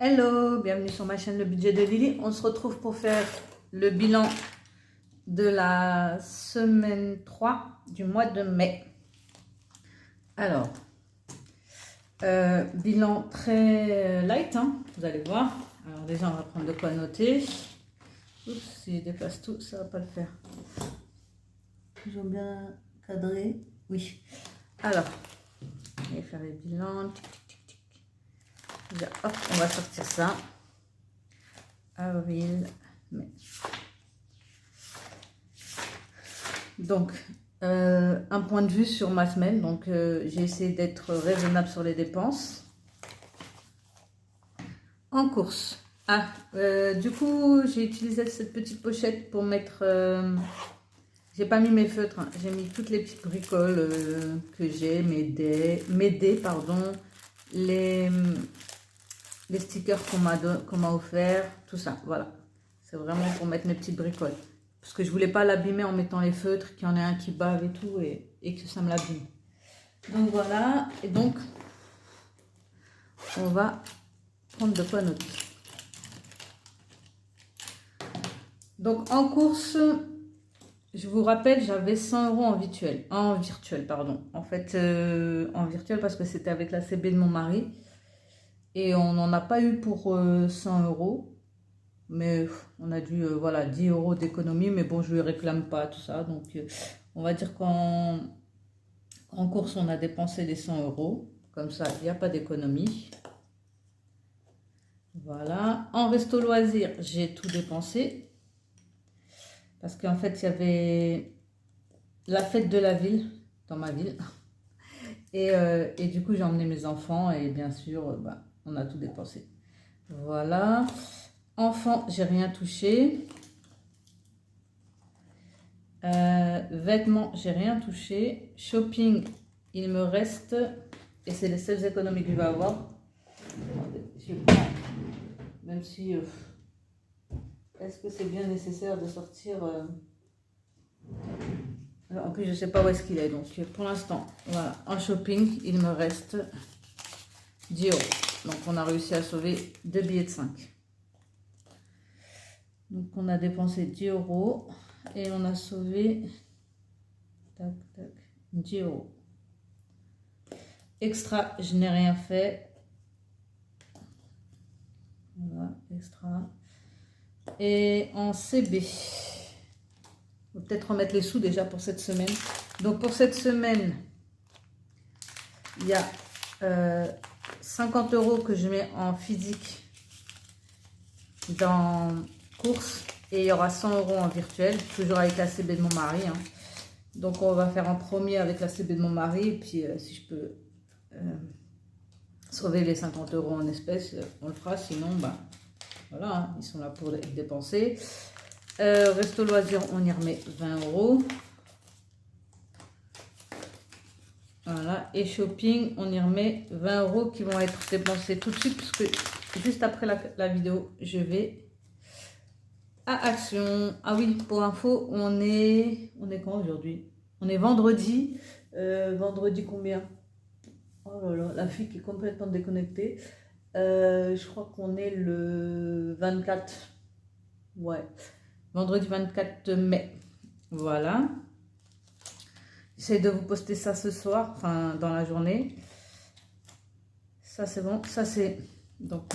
Hello, bienvenue sur ma chaîne Le Budget de Lily. On se retrouve pour faire le bilan de la semaine 3 du mois de mai. Alors, bilan très light, hein, vous allez voir. Alors déjà, on va prendre de quoi noter. Oups, si je déplace tout, ça va pas le faire. Toujours bien cadré. Oui. Alors, on va faire les bilans. Déjà, hop, on va sortir ça. Avril, mai. Donc, un point de vue sur ma semaine. Donc, j'ai essayé d'être raisonnable sur les dépenses. En course. Du coup, j'ai utilisé cette petite pochette pour mettre... j'ai pas mis mes feutres, hein. J'ai mis toutes les petites bricoles que j'ai, mes dés, pardon, les stickers qu'on m'a offert, tout ça, voilà. C'est vraiment pour mettre mes petites bricoles. Parce que je voulais pas l'abîmer en mettant les feutres, qu'il y en ait un qui bave et tout, et que ça me l'abîme. Donc voilà, et donc, on va prendre de quoi noter. Donc en course, je vous rappelle, j'avais 100 € en virtuel, pardon. En fait, en virtuel parce que c'était avec la CB de mon mari. Et on n'en a pas eu pour 100 €. Mais on a dû, voilà, 10 € d'économie. Mais bon, je lui réclame pas tout ça. Donc, on va dire qu'en course, on a dépensé les 100 €. Comme ça, il n'y a pas d'économie. Voilà. En resto loisir, j'ai tout dépensé. Parce qu'en fait, il y avait la fête de la ville, dans ma ville. Et du coup, j'ai emmené mes enfants. Et bien sûr, on a tout dépensé. Voilà. Enfants, j'ai rien touché. Vêtements, j'ai rien touché. Shopping, il me reste, et c'est les seules économies que je vais avoir. Même si, est-ce que c'est bien nécessaire de sortir en plus, je sais pas où est-ce qu'il est. Donc, pour l'instant, voilà. En shopping, il me reste 10 €. Donc, on a réussi à sauver 2 billets de 5. Donc, on a dépensé 10 € et on a sauvé 10 €. Extra, je n'ai rien fait. Voilà, extra. Et en CB, on va peut-être remettre les sous déjà pour cette semaine. Donc, pour cette semaine, il y a 50 € que je mets en physique dans course. Et il y aura 100 € en virtuel, toujours avec la CB de mon mari, hein. Donc, on va faire en premier avec la CB de mon mari. Et puis, si je peux sauver les 50 € en espèces, on le fera. Sinon, voilà, hein, ils sont là pour être dépensés. Resto loisir, on y remet 20 €. Voilà. Et shopping, on y remet 20 € qui vont être dépensés tout de suite. Parce que juste après la vidéo, je vais à Action. Ah oui, pour info, on est quand aujourd'hui? On est vendredi. Vendredi combien? Oh là là, la fille qui est complètement déconnectée. Je crois qu'on est le 24. Ouais. Vendredi 24 mai. Voilà. J'essaie de vous poster ça ce soir, enfin dans la journée. Ça c'est bon. Ça c'est... Donc,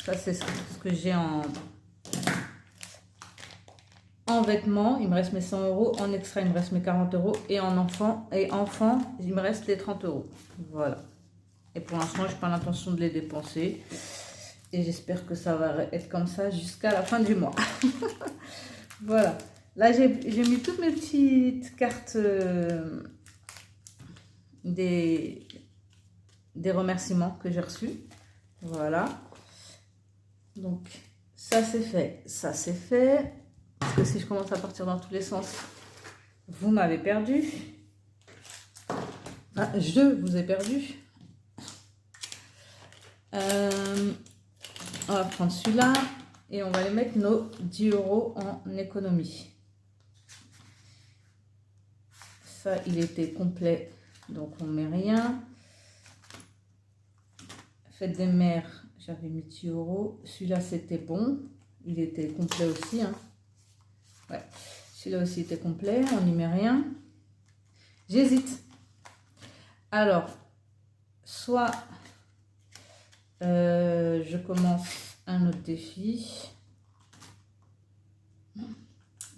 ça c'est ce que j'ai en vêtements, il me reste mes 100 €. En extra, il me reste mes 40 €. Et en enfant, il me reste les 30 €. Voilà. Et pour l'instant, je n'ai pas l'intention de les dépenser. Et j'espère que ça va être comme ça jusqu'à la fin du mois. Voilà. Là, j'ai mis toutes mes petites cartes des remerciements que j'ai reçus. Voilà. Donc, ça c'est fait. Ça c'est fait. Parce que si je commence à partir dans tous les sens, vous m'avez perdu. Ah, je vous ai perdu. On va prendre celui-là et on va les mettre nos 10 € en économie. Ça, il était complet, donc on met rien. Fête des mères, j'avais mis 10 euros. Celui-là, c'était bon. Il était complet aussi. Hein. Ouais. Celui-là aussi était complet. On n'y met rien. J'hésite. Alors, soit je commence un autre défi.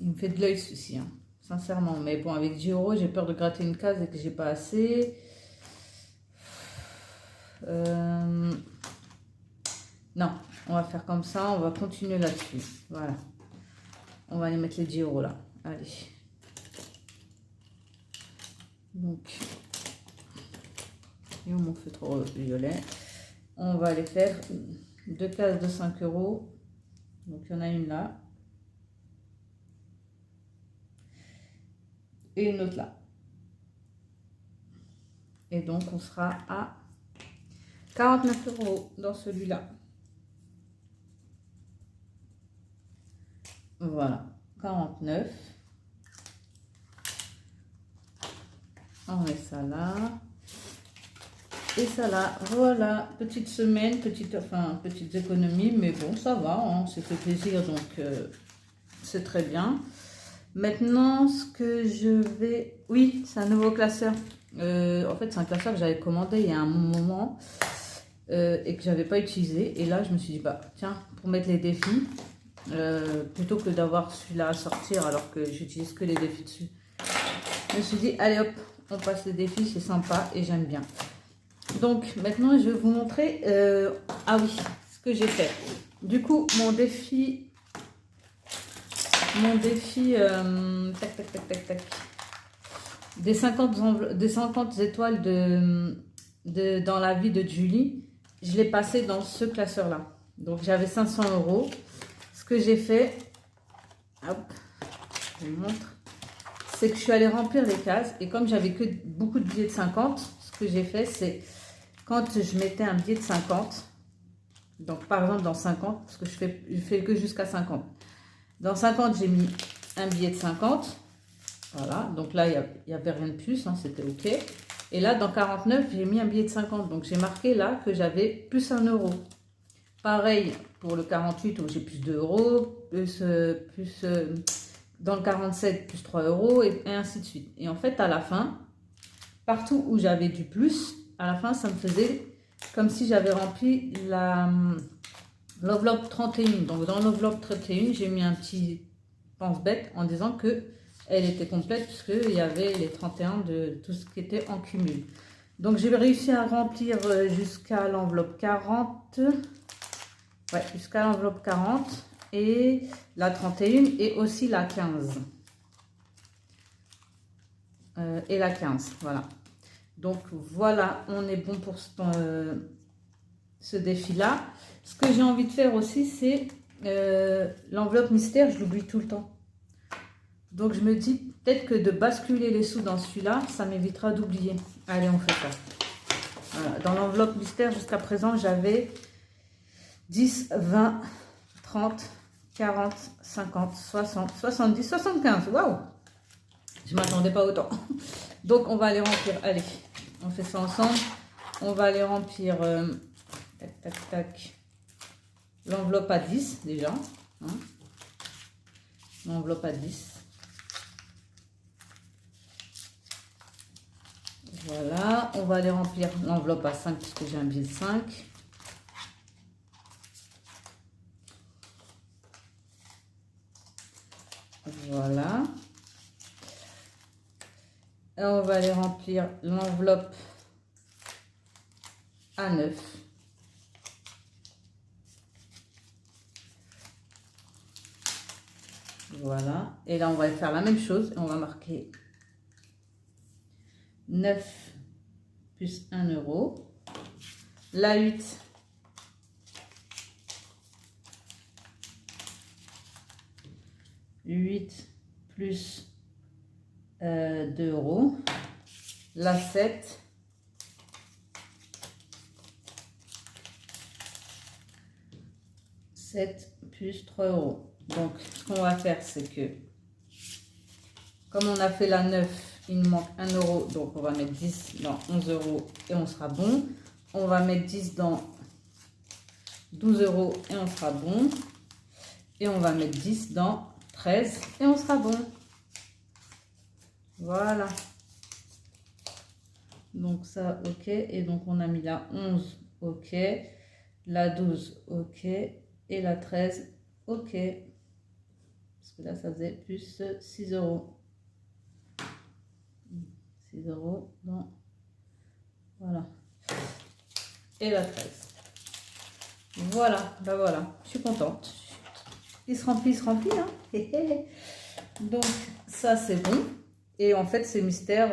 Il me fait de l'œil ceci, hein, sincèrement. Mais bon, avec 10 euros, j'ai peur de gratter une case et que j'ai pas assez. Non, on va faire comme ça. On va continuer là-dessus. Voilà. On va aller mettre les 10 euros là. Allez. Donc, et mon feutre violet. On va aller faire 2 cases de 5 euros. Donc, il y en a une là. Et une autre là. Et donc, on sera à 49 euros dans celui-là. Voilà, 49. On met ça là. Et ça là, voilà, petite semaine, petites économies, mais bon, ça va, hein, c'est fait plaisir, donc c'est très bien. Maintenant, ce que je vais... Oui, c'est un nouveau classeur. En fait, c'est un classeur que j'avais commandé il y a un moment et que j'avais pas utilisé. Et là, je me suis dit, bah tiens, pour mettre les défis, plutôt que d'avoir celui-là à sortir alors que j'utilise que les défis dessus. Je me suis dit, allez hop, on passe les défis, c'est sympa et j'aime bien. Donc, maintenant, je vais vous montrer... ah oui, ce que j'ai fait. Du coup, mon défi... tac, tac, tac, tac, tac. Des 50 étoiles dans la vie de Julie, je l'ai passé dans ce classeur-là. Donc, j'avais 500 euros. Ce que j'ai fait, hop, je vous montre, c'est que je suis allée remplir les cases. Et comme j'avais que beaucoup de billets de 50, ce que j'ai fait, c'est quand je mettais un billet de 50, donc par exemple dans 50, parce que je fais que jusqu'à 50. Dans 50, j'ai mis un billet de 50. Voilà, donc là, il n'y avait rien de plus, hein, c'était OK. Et là, dans 49, j'ai mis un billet de 50. Donc, j'ai marqué là que j'avais plus 1 euro. Pareil pour le 48 où j'ai plus 2 euros, dans le 47, plus 3 euros, et ainsi de suite. Et en fait, à la fin, partout où j'avais du plus, à la fin, ça me faisait comme si j'avais rempli l'enveloppe 31. Donc, dans l'enveloppe 31, j'ai mis un petit pense-bête en disant que elle était complète puisqu'il y avait les 31 de tout ce qui était en cumul. Donc, j'ai réussi à remplir jusqu'à l'enveloppe 40. Ouais, jusqu'à l'enveloppe 40 et la 31 et aussi la 15. Et la 15, voilà. Donc, voilà, on est bon pour ce défi-là. Ce que j'ai envie de faire aussi, c'est l'enveloppe mystère, je l'oublie tout le temps. Donc, je me dis peut-être que de basculer les sous dans celui-là, ça m'évitera d'oublier. Allez, on fait ça. Voilà. Dans l'enveloppe mystère, jusqu'à présent, j'avais 10, 20, 30, 40, 50, 60, 70, 75. Waouh! Je ne m'attendais pas autant. Donc, on va aller remplir. Allez, on fait ça ensemble. On va aller remplir... tac, tac, tac. L'enveloppe à 10 déjà. Hein. L'enveloppe à 10. Voilà. On va aller remplir l'enveloppe à 5 puisque j'ai un billet de 5. Voilà. Et on va aller remplir l'enveloppe à 9. Voilà. Et là, on va faire la même chose. Et on va marquer 9 plus 1 euro. La 8. Plus 2 euros. La 7. Plus 3 euros. Donc, ce qu'on va faire, c'est que, comme on a fait la 9, il nous manque 1 euro. Donc, on va mettre 10 dans 11 euros et on sera bon. On va mettre 10 dans 12 € et on sera bon. Et on va mettre 10 dans 13 et on sera bon. Voilà. Donc ça, ok. Et donc on a mis la 11, ok. La 12, ok. Et la 13, ok. Parce que là, ça faisait plus 6 €. 6 € dans... Voilà. Et la 13. Voilà, ben voilà. Je suis contente. Il se remplit, hein. Donc, ça, c'est bon. Et en fait, c'est mystère,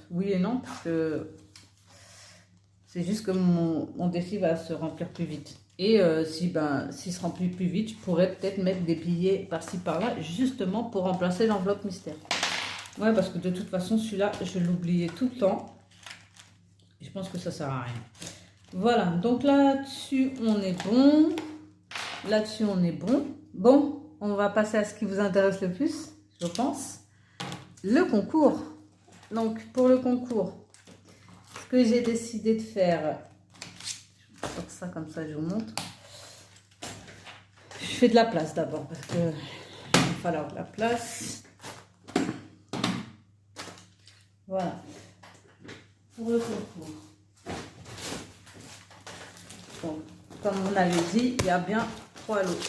oui et non, parce que c'est juste que mon défi va se remplir plus vite. Et s'il se remplit plus vite, je pourrais peut-être mettre des billets par-ci, par-là, justement pour remplacer l'enveloppe mystère. Ouais, parce que de toute façon, celui-là, je l'oubliais tout le temps. Et je pense que ça sert à rien. Voilà, donc là-dessus, on est bon. Là-dessus, on est bon. Bon, on va passer à ce qui vous intéresse le plus, je pense. Le concours. Donc, pour le concours, ce que j'ai décidé de faire, je vais faire ça comme ça, je vous montre. Je fais de la place d'abord, parce que il va falloir de la place. Voilà. Pour le concours. Donc, comme on avait dit, il y a bien 3 lots.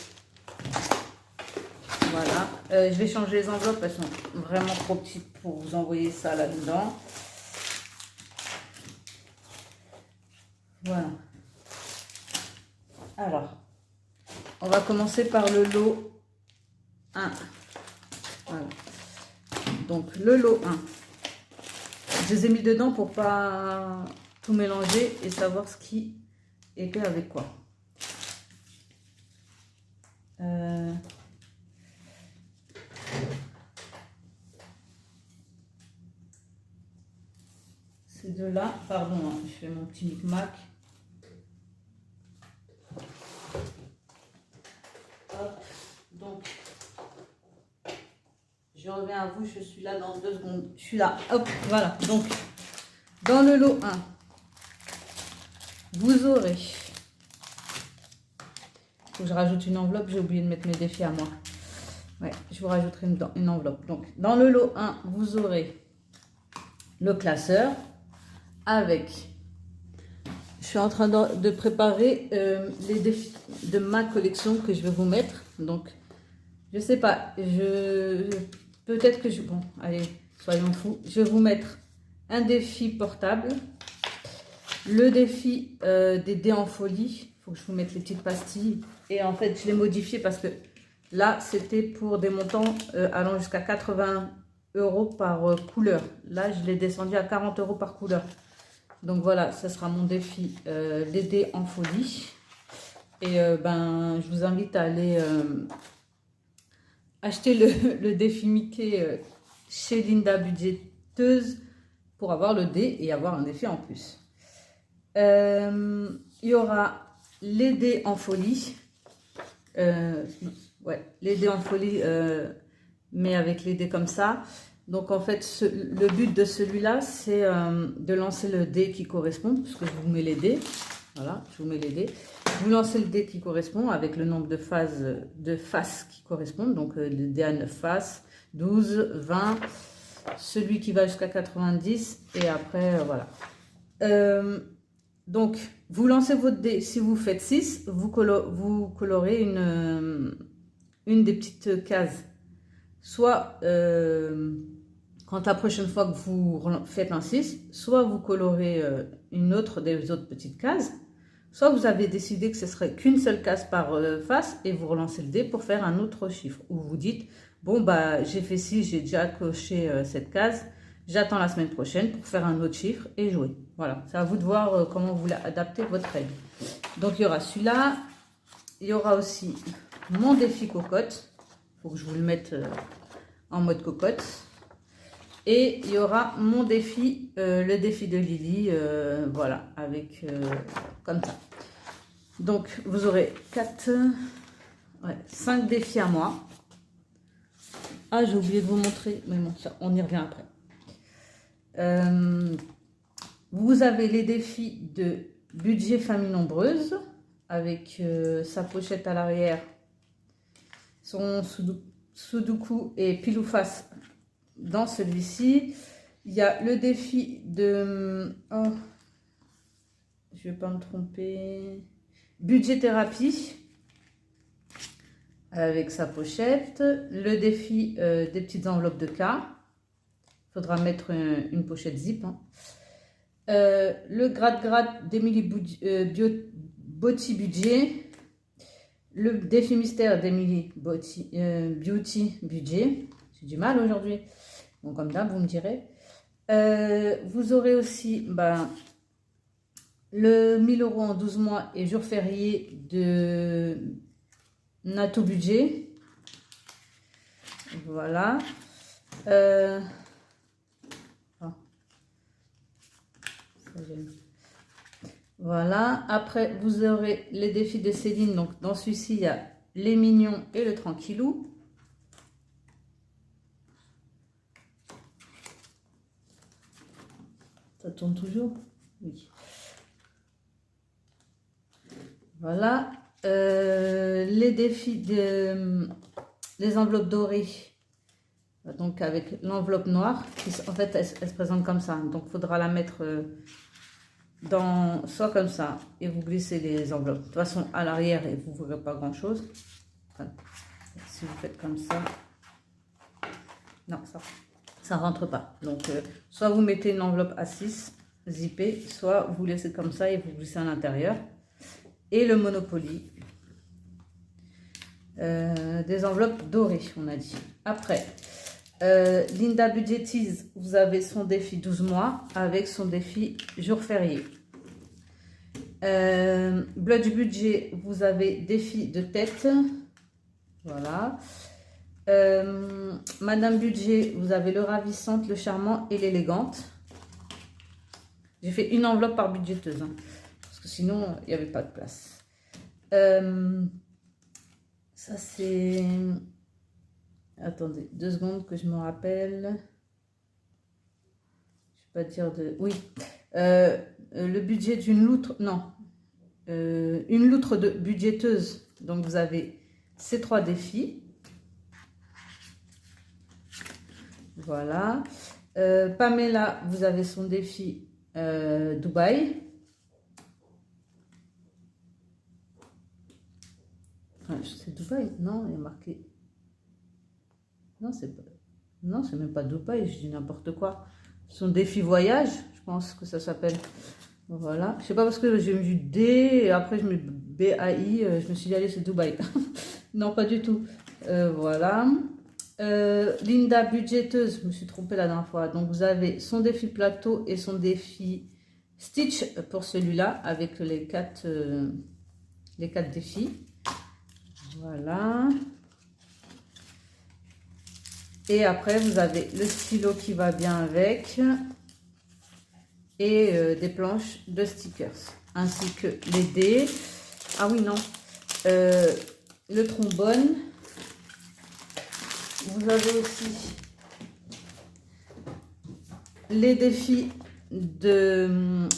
Voilà. Je vais changer les enveloppes, elles sont vraiment trop petites pour vous envoyer ça là-dedans. Voilà. Alors, on va commencer par le lot 1. Voilà. Donc, le lot 1. Je les ai mis dedans pour pas tout mélanger et savoir ce qui était avec quoi. Ces deux-là, pardon, hein, je fais mon petit micmac. Hop, donc, je reviens à vous, je suis là dans 2 secondes. Je suis là, hop, voilà. Donc, dans le lot 1, vous aurez... Faut que je rajoute une enveloppe, j'ai oublié de mettre mes défis à moi. Ouais, je vous rajouterai une enveloppe. Donc, dans le lot 1, vous aurez le classeur avec... Je suis en train de préparer les défis de ma collection que je vais vous mettre. Donc, je sais pas, peut-être que je... Bon, allez, soyons fous. Je vais vous mettre un défi portable. Le défi des dés en folie. Il faut que je vous mette les petites pastilles. Et en fait, je l'ai modifié parce que là, c'était pour des montants allant jusqu'à 80 € par couleur. Là, je l'ai descendu à 40 € par couleur. Donc voilà, ça sera mon défi, les dés en folie. Et je vous invite à aller acheter le défi Mickey chez Linda Budgéteuse pour avoir le dé et avoir un défi en plus. Il y aura les dés en folie. Ouais, les dés en folie, mais avec les dés comme ça. Donc en fait, le but de celui-là, c'est de lancer le dé qui correspond, puisque je vous mets les dés. Voilà, je vous mets les dés. Vous lancez le dé qui correspond avec le nombre de faces qui correspondent. Donc le dé à 9 faces, 12, 20, celui qui va jusqu'à 90 et après, voilà. Donc, vous lancez votre dé. Si vous faites 6, vous colorez une des petites cases. Soit, quand la prochaine fois que vous faites un 6, soit vous colorez une autre des autres petites cases, soit vous avez décidé que ce serait qu'une seule case par face et vous relancez le dé pour faire un autre chiffre. Ou vous dites, bon, bah, j'ai fait 6, j'ai déjà coché cette case, j'attends la semaine prochaine pour faire un autre chiffre et jouer. Voilà, c'est à vous de voir comment vous voulez adapter votre règle. Donc, il y aura celui-là. Il y aura aussi mon défi cocotte. Il faut que je vous le mette en mode cocotte. Et il y aura mon défi, le défi de Lily. Voilà, avec comme ça. Donc, vous aurez 5 défis à moi. Ah, j'ai oublié de vous montrer. Mais bon, ça, on y revient après. Vous avez les défis de budget famille nombreuse. avec sa pochette à l'arrière, son sudoku et pile ou face dans celui-ci. Il y a le défi de... Oh, je ne vais pas me tromper. Budget thérapie avec sa pochette. Le défi des petites enveloppes de cas. Il faudra mettre une pochette zip. Hein. Le gratte-gratte d'Emily Beauty Budget. Le défi mystère d'Emily Beauty Budget. J'ai du mal aujourd'hui. Bon, comme d'hab, vous me direz. Vous aurez aussi le 1000 € en 12 mois et jours fériés de Nato Budget. Voilà. Voilà. Après, vous aurez les défis de Céline. Donc, dans celui-ci, il y a les mignons et le tranquillou. Ça tourne toujours? Oui. Voilà. Les défis les enveloppes dorées. Donc, avec l'enveloppe noire. Qui, en fait, elle se présente comme ça. Donc, il faudra la mettre soit comme ça. Et vous glissez les enveloppes. De toute façon, à l'arrière, et vous ne verrez pas grand-chose. Enfin, si vous faites comme ça. Non, ça rentre pas. Donc, soit vous mettez une enveloppe à 6 zippée, soit vous laissez comme ça et vous glissez à l'intérieur. Et le Monopoly. Des enveloppes dorées, on a dit. Après, Linda Budgetise, vous avez son défi 12 mois avec son défi jour férié. Bludge Budget, vous avez défi de tête. Voilà. Madame Budget, vous avez le ravissante, le charmant et l'élégante. J'ai fait une enveloppe par budgéteuse, hein, parce que sinon, il n'y avait pas de place. Ça, c'est... Attendez, 2 secondes que je me rappelle. Je ne vais pas dire de... Oui. Le budget d'une loutre... Non. Une loutre de budgéteuse. Donc, vous avez ces 3 défis. Voilà. Pamela, vous avez son défi Dubaï. Enfin, c'est Dubaï? Non, il y a marqué... Non, c'est pas... Non, c'est même pas Dubaï, je dis n'importe quoi. Son défi voyage, je pense que ça s'appelle. Voilà. Je sais pas parce que j'ai vu D et après je me BAI, je me suis dit allez, c'est Dubaï. Non, pas du tout. Voilà. Linda budgéteuse, je me suis trompée la dernière fois. Donc vous avez son défi plateau et son défi Stitch pour celui-là avec les 4 défis. Voilà. Et après, vous avez le stylo qui va bien avec et des planches de stickers, ainsi que les dés. Ah oui, non. Le trombone. Vous avez aussi les défis de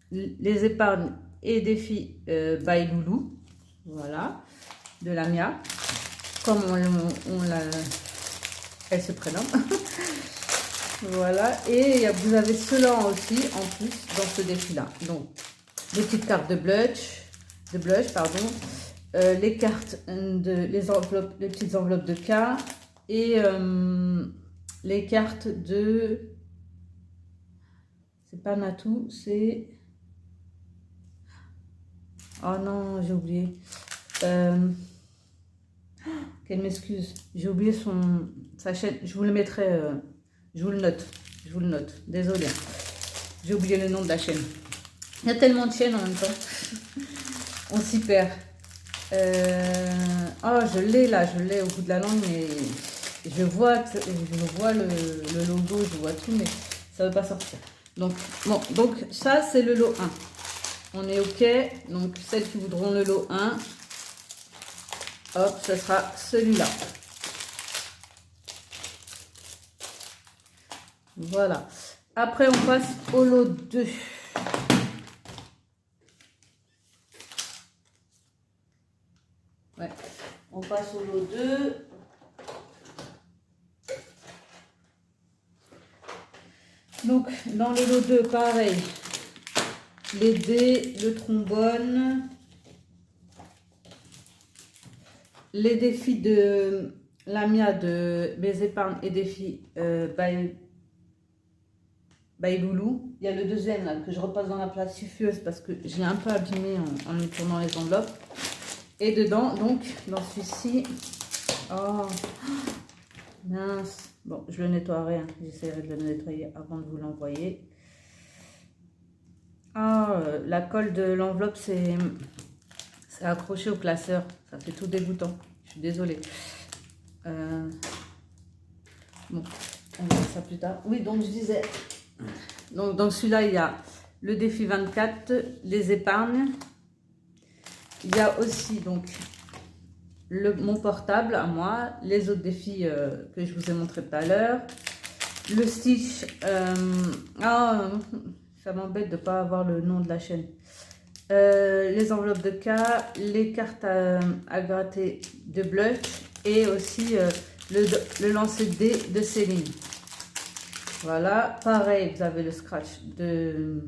les épargnes et défis by Loulou. Voilà. De la Mia. Comme on l'a... Elle se prénomme. Voilà. Et vous avez cela aussi en plus dans ce défi-là. Donc, les petites cartes de blush, pardon. Les cartes les petites enveloppes de cas. Et les cartes de... C'est pas Natou, c'est... Oh non, j'ai oublié. Qu'elle m'excuse, j'ai oublié sa chaîne, je vous le mettrai, je vous le note, désolée, j'ai oublié le nom de la chaîne. Il y a tellement de chaînes en même temps, on s'y perd. Oh, je l'ai là, je l'ai au bout de la langue, mais je vois le logo, je vois tout, mais ça ne veut pas sortir. Donc, bon, donc ça c'est le lot 1. On est ok, donc celles qui voudront le lot 1, hop, ce sera celui-là. Voilà. Après, on passe au lot 2. Ouais. On passe au lot 2. Donc, dans le lot 2, pareil. Les dés, le trombone. Les défis de Lamia de mes épargnes et défis by Loulou. Il y a le deuxième là que je repasse dans la plastifieuse parce que j'ai un peu abîmé en me tournant les enveloppes. Et dedans, donc, dans celui-ci, oh, mince. Bon, je le nettoierai, hein. J'essaierai de le nettoyer avant de vous l'envoyer. Ah, la colle de l'enveloppe, c'est accroché au classeur. Ça fait tout dégoûtant. Je suis désolée. Bon, on verra ça plus tard. Oui, donc je disais... Donc, dans celui-là, il y a le défi 24, les épargnes. Il y a aussi donc mon portable à moi, les autres défis que je vous ai montré tout à l'heure. Le Stitch, ça m'embête de ne pas avoir le nom de la chaîne. Les enveloppes de cas, les cartes à gratter de blush et aussi le lancer de dés de Céline. Voilà, pareil, vous avez le scratch de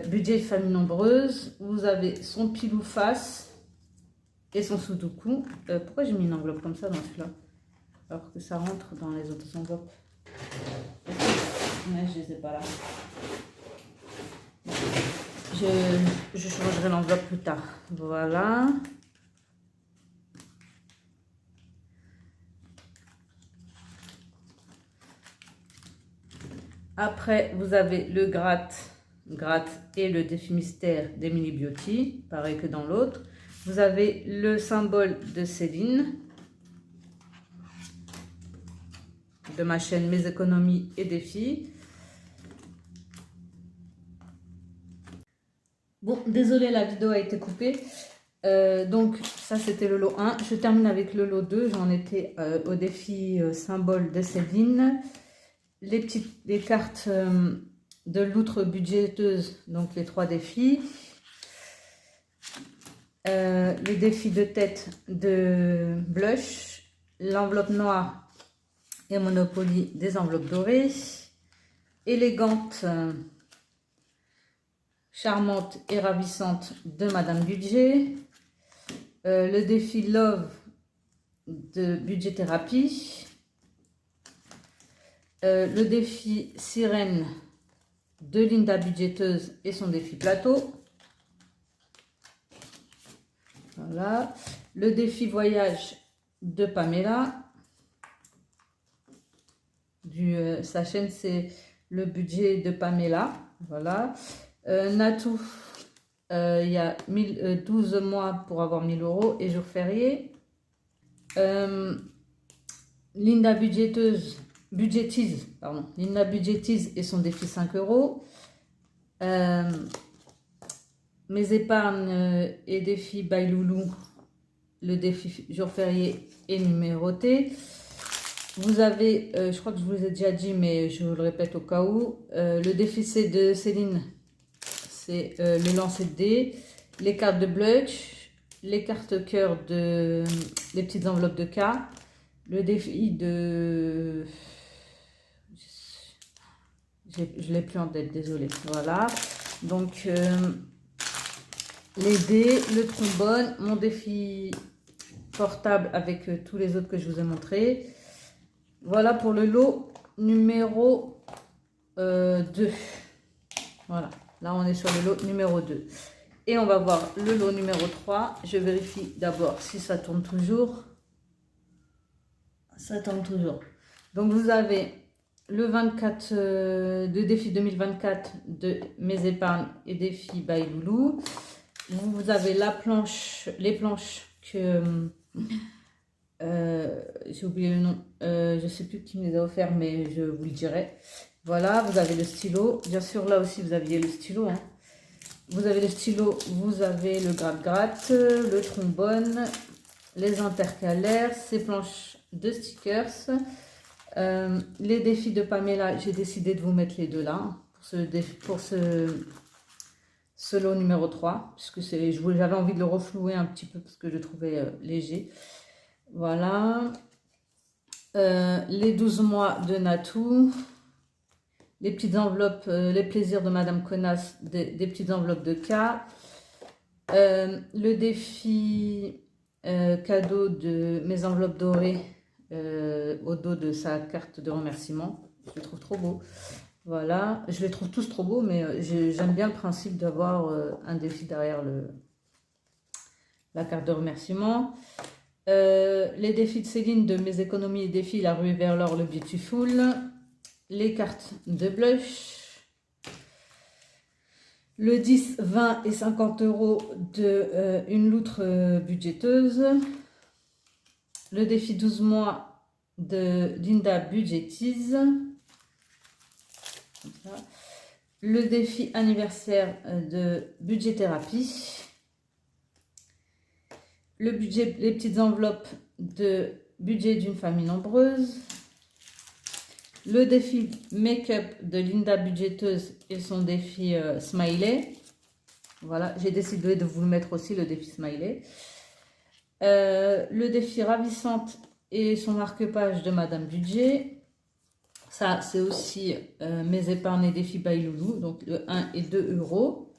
budget famille nombreuse. Vous avez son pile ou face et son sudoku. Pourquoi j'ai mis une enveloppe comme ça dans celui-là alors que ça rentre dans les autres enveloppes? Mais je les ai pas là. Je changerai l'enveloppe plus tard. Voilà. Après, vous avez le gratte et le défi mystère d'Emily Beauty, pareil que dans l'autre. Vous avez le symbole de Céline, de ma chaîne Mes économies et défis. Bon, désolé, la vidéo a été coupée. Donc, ça, c'était le lot 1. Je termine avec le lot 2. J'en étais au défi symbole de Céline. Les cartes de l'outre budgéteuse, donc les 3 défis. Les défis de tête de blush. L'enveloppe noire et Monopoly des enveloppes dorées. Élégante, charmante et ravissante de Madame Budget. Le défi Love de Budget Thérapie. Le défi Sirène de Linda Budgéteuse et son défi Plateau. Voilà. Le défi Voyage de Pamela. Sa chaîne, c'est le budget de Pamela. Voilà. Natou, il y a 12 mois pour avoir 1000 € et jour férié. Linda Budgétise, pardon. Linda Budgétise et son défi 5 €. Mes épargnes et défis by Loulou, le défi jour férié est numéroté. Vous avez, je crois que je vous ai déjà dit, mais je vous le répète au cas où, le défi C de Céline, c'est le lancer de dés, les cartes de blush, les cartes cœur de les petites enveloppes de cas, le défi de... Je ne l'ai plus en tête, désolé. Voilà. Donc, les dés, le trombone, mon défi portable avec tous les autres que je vous ai montrés. Voilà pour le lot numéro 2. Voilà. Là, on est sur le lot numéro 2. Et on va voir le lot numéro 3. Je vérifie d'abord si ça tourne toujours. Ça tourne toujours. Donc, vous avez le 24 de défi 2024 de mes épargnes et défis by Loulou. Vous avez la planche, les planches que j'ai oublié le nom. Je ne sais plus qui me les a offerts, mais je vous le dirai. Voilà, vous avez le stylo. Bien sûr, là aussi, vous aviez le stylo. Hein. Vous avez le stylo, vous avez le gratte-gratte, le trombone, les intercalaires, ces planches de stickers. Les défis de Pamela, j'ai décidé de vous mettre les deux là. Pour ce ce lot numéro 3, puisque j'avais envie de le reflouer un petit peu parce que je le trouvais léger. Voilà. Les 12 mois de Natou. Les petites enveloppes, les plaisirs de Madame Connasse, des petites enveloppes de K. Le défi cadeau de mes enveloppes dorées au dos de sa carte de remerciement. Je le trouve trop beau. Voilà, je les trouve tous trop beaux, mais j'aime bien le principe d'avoir un défi derrière la carte de remerciement. Les défis de Céline de mes économies et défis, la ruée vers l'or, le Beautiful. Les cartes de blush. Le 10, 20 et 50 euros de une loutre budgéteuse. Le défi 12 mois de Linda Budgetise. Le défi anniversaire de Budget Thérapie. Le budget, les petites enveloppes de budget d'une famille nombreuse. Le défi make-up de Linda Budgeteuse et son défi smiley. Voilà, j'ai décidé de vous le mettre aussi, le défi smiley. Le défi ravissante et son marque-page de Madame Budget. Ça, c'est aussi mes épargnes et défis by Loulou, donc le 1 et 2 euros.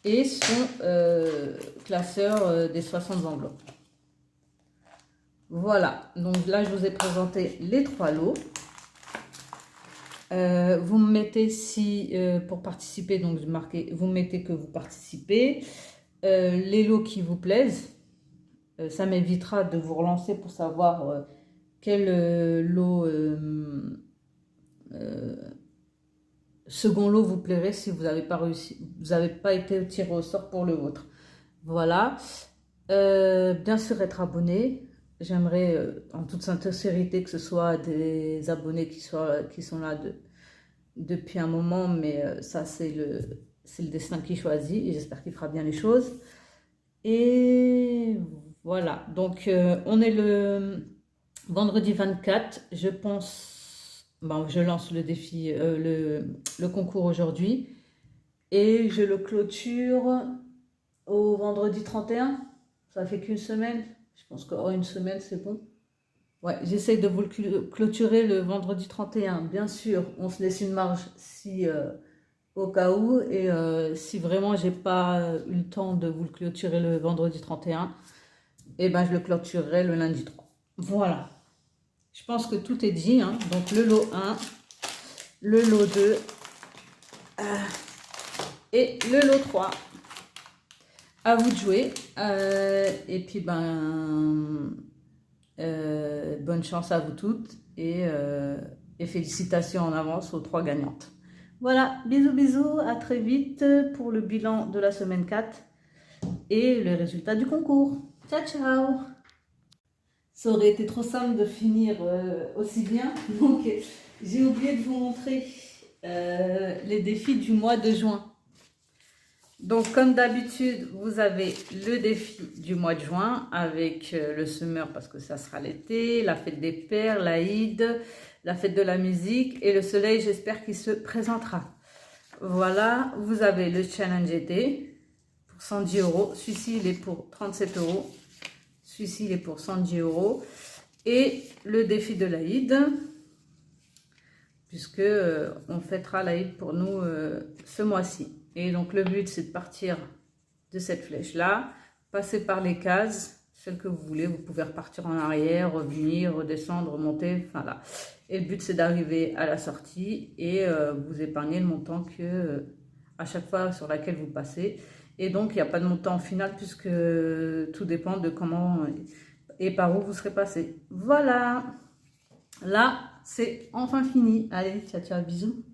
Et son classeur des 60 enveloppes. Voilà, donc là, je vous ai présenté les 3 lots. Vous me mettez si, pour participer, donc je marquais, vous mettez que vous participez. Les lots qui vous plaisent. Ça m'évitera de vous relancer pour savoir quel lot... second lot vous plairait si vous n'avez pas réussi, vous n'avez pas été tiré au sort pour le vôtre. Voilà. Bien sûr, être abonné. J'aimerais en toute sincérité que ce soit des abonnés qui sont là depuis un moment, mais ça c'est le destin qui choisit et j'espère qu'il fera bien les choses. Et voilà, donc on est le vendredi 24, je pense, bon, je lance le défi, le concours aujourd'hui et je le clôture au vendredi 31, ça fait qu'une semaine. Je pense qu'une semaine, c'est bon. Ouais, j'essaye de vous le clôturer le vendredi 31. Bien sûr, on se laisse une marge si, au cas où. Et si vraiment, j'ai pas eu le temps de vous le clôturer le vendredi 31, eh ben, je le clôturerai le lundi 3. Voilà. Je pense que tout est dit. Hein. Donc, le lot 1, le lot 2 et le lot 3. À vous de jouer. Et puis, bonne chance à vous toutes et félicitations en avance aux 3 gagnantes. Voilà, bisous bisous, à très vite pour le bilan de la semaine 4 et le résultat du concours. Ciao ciao. Ça aurait été trop simple de finir aussi bien, donc j'ai oublié de vous montrer les défis du mois de juin. Donc, comme d'habitude, vous avez le défi du mois de juin avec le summer parce que ça sera l'été, la fête des pères, l'Aïd, la fête de la musique et le soleil, j'espère qu'il se présentera. Voilà, vous avez le challenge été pour 110 euros. Celui-ci, il est pour 37 euros. Celui-ci, il est pour 110 euros. Et le défi de l'Aïd, puisque on fêtera l'Aïd pour nous ce mois-ci. Et donc, le but, c'est de partir de cette flèche-là, passer par les cases, celles que vous voulez. Vous pouvez repartir en arrière, revenir, redescendre, remonter, enfin là. Et le but, c'est d'arriver à la sortie et vous épargner le montant que, à chaque fois sur laquelle vous passez. Et donc, il n'y a pas de montant final puisque tout dépend de comment et par où vous serez passé. Voilà. Là, c'est enfin fini. Allez, ciao, ciao, bisous.